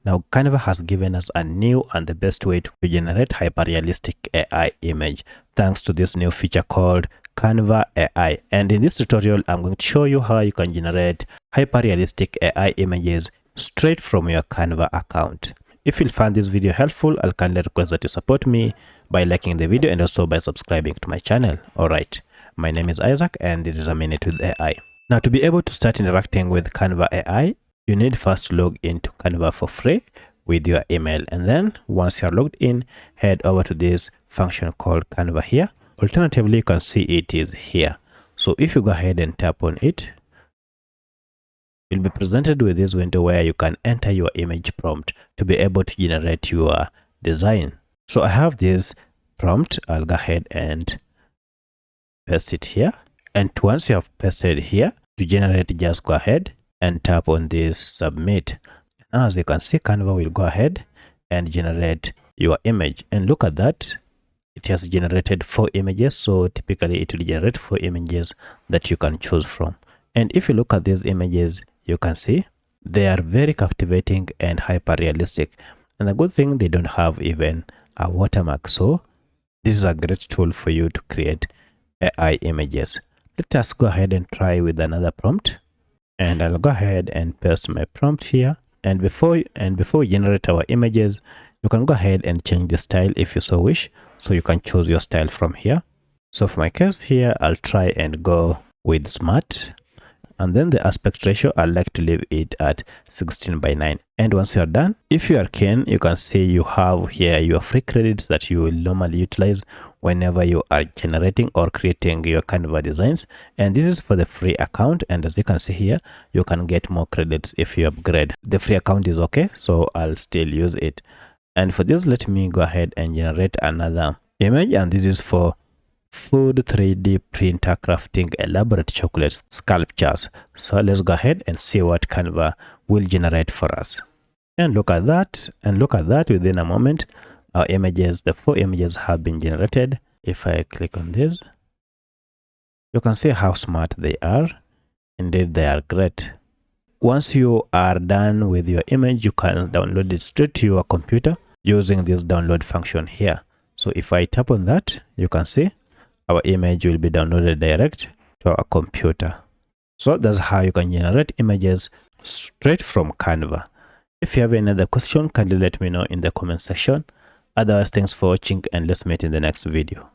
Now Canva has given us a new and the best way to generate hyperrealistic AI image thanks to this new feature called Canva AI. And in this tutorial, I'm going to show you how you can generate hyperrealistic AI images straight from your Canva account. If you find this video helpful, I'll kindly request that you support me by liking the video and also by subscribing to my channel. Alright, my name is Isaac and this is A Minute with AI. Now, to be able to start interacting with Canva AI, you need first to log into Canva for free with your email, and then once you're logged in, head over to this function called Canva here. Alternatively, you can see it is here. So if you go ahead and tap on it, you'll be presented with this window where you can enter your image prompt to be able to generate your design. So I have this prompt. I'll go ahead and paste it here, and once you have pasted here, to generate, just go ahead and tap on this submit. Now, as you can see, Canva will go ahead and generate your image, and look at that, it has generated 4 images. So typically it will generate 4 images that you can choose from. And if you look at these images, you can see they are very captivating and hyper realistic, and the good thing, they don't have even a watermark. So this is a great tool for you to create AI images. Let us go ahead and try with another prompt, and I'll go ahead and paste my prompt here. And before we generate our images, you can go ahead and change the style if you so wish. So you can choose your style from here. So for my case here, I'll try and go with smart, and then the aspect ratio, I like to leave it at 16:9. And once you are done, if you are keen, you can see you have here your free credits that you will normally utilize whenever you are generating or creating your Canva designs. And this is for the free account, and as you can see here, you can get more credits if you upgrade. The free account is okay, so I'll still use it. And for this, let me go ahead and generate another image, and this is for food 3D printer crafting elaborate chocolate sculptures. So let's go ahead and see what Canva will generate for us. And look at that, within a moment, our images, the 4 images have been generated. If I click on this, you can see how smart they are. Indeed, they are great. Once you are done with your image, you can download it straight to your computer using this download function here. So if I tap on that, you can see our image will be downloaded direct to our computer. So that's how you can generate images straight from Canva. If you have any other question, kindly let me know in the comment section. Otherwise, thanks for watching, and let's meet in the next video.